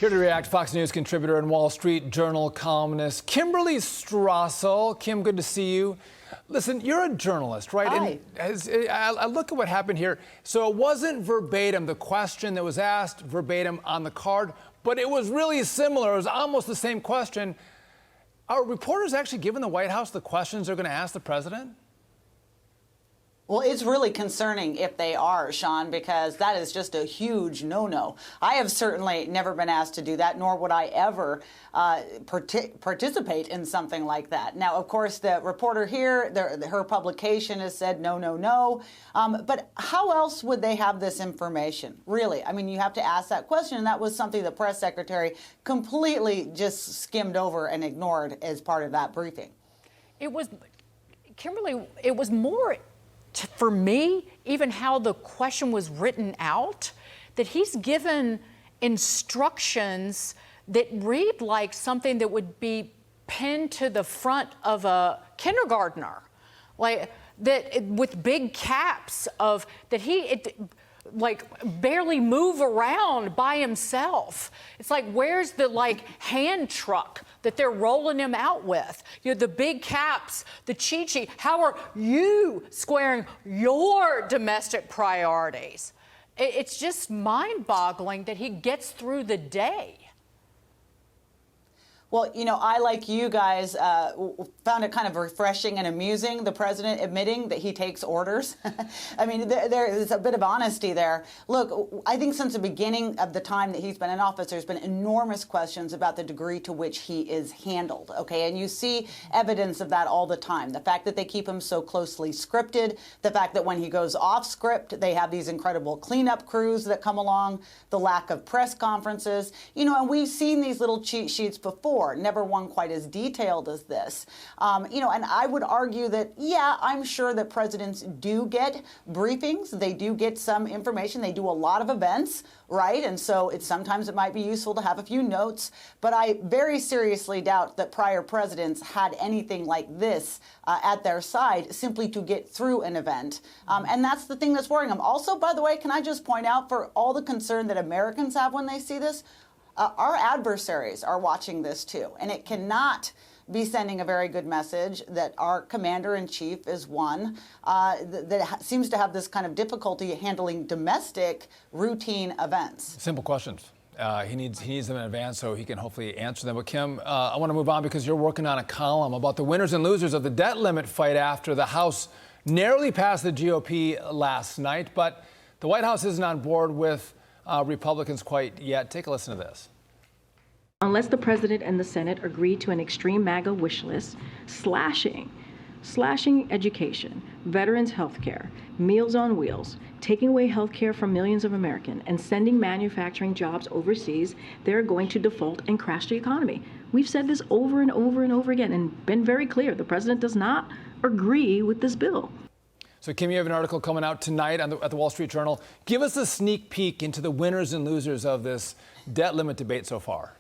Here to react, Fox News contributor and Wall Street Journal columnist Kimberly Strassel. Kim, good to see you. Listen, you're a journalist, right? Hi. And I look at what happened here. So it wasn't verbatim, the question that was asked verbatim on the card, but it was really similar. It was almost the same question. Are reporters actually giving the White House the questions they're going to ask the president? Well, it's really concerning if they are, Sean, because that is just a huge no-no. I have certainly never been asked to do that, nor would I ever participate in something like that. Now, of course, the reporter here, her publication has said no, no, no. But how else would they have this information? Really? I mean, you have to ask that question, and that was something the press secretary completely just skimmed over and ignored as part of that briefing. It was, Kimberly, it was more, for me, even how the question was written out, that he's given instructions that read like something that would be pinned to the front of a kindergartner, like that with big caps of that like barely move around by himself. It's like, where's the hand truck that they're rolling him out with? You know, the big caps, the cheat sheet. How are you squaring your domestic priorities? It's just mind-boggling that he gets through the day. Well, you know, I, like you guys, found it kind of refreshing and amusing, the president admitting that he takes orders. I mean, there is a bit of honesty there. Look, I think since the beginning of the time that he's been in office, there's been enormous questions about the degree to which he is handled, okay? And you see evidence of that all the time. The fact that they keep him so closely scripted, the fact that when he goes off script, they have these incredible cleanup crews that come along, the lack of press conferences, you know, and we've seen these little cheat sheets before. Never one quite as detailed as this. You know, and I would argue that, yeah, I'm sure that presidents do get briefings. They do get some information. They do a lot of events, right? And so sometimes it might be useful to have a few notes. But I very seriously doubt that prior presidents had anything like this at their side simply to get through an event. And that's the thing that's worrying them. Also, by the way, can I just point out, for all the concern that Americans have when they see this, our adversaries are watching this too, and it cannot be sending a very good message that our commander-in-chief is one that seems to have this kind of difficulty handling domestic routine events. Simple questions. He needs them in advance so he can hopefully answer them. But Kim, I want to move on because you're working on a column about the winners and losers of the debt limit fight after the House narrowly passed the GOP last night. But the White House isn't on board with Republicans quite yet. Take a listen to this. Unless the president and the Senate agree to an extreme MAGA wish list, slashing education, veterans' health care, Meals on Wheels, taking away health care from millions of Americans, and sending manufacturing jobs overseas, they're going to default and crash the economy. We've said this over and over and over again and been very clear. The president does not agree with this bill. So, Kim, you have an article coming out tonight at the Wall Street Journal. Give us a sneak peek into the winners and losers of this debt limit debate so far.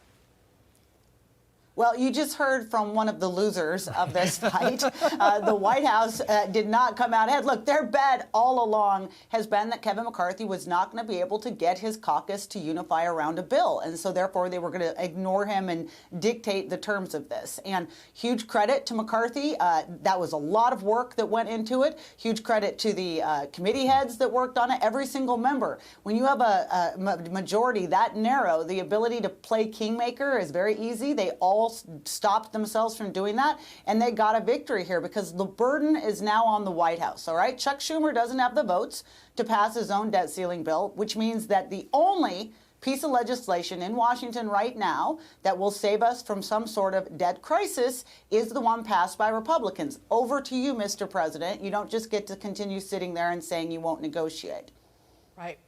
Well, you just heard from one of the losers of this fight. The White House did not come out ahead. Look, their bet all along has been that Kevin McCarthy was not going to be able to get his caucus to unify around a bill. And so, therefore, they were going to ignore him and dictate the terms of this. And huge credit to McCarthy. That was a lot of work that went into it. Huge credit to the committee heads that worked on it, every single member. When you have a majority that narrow, the ability to play kingmaker is very easy. They all stopped themselves from doing that, and they got a victory here because the burden is now on the White House, all right? Chuck Schumer doesn't have the votes to pass his own debt ceiling bill, which means that the only piece of legislation in Washington right now that will save us from some sort of debt crisis is the one passed by Republicans. Over to you, Mr. President. You don't just get to continue sitting there and saying you won't negotiate. Right.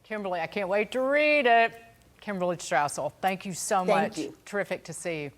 Kimberly, I can't wait to read it. Kimberly Strassel, thank you so much. Thank you. Terrific to see you.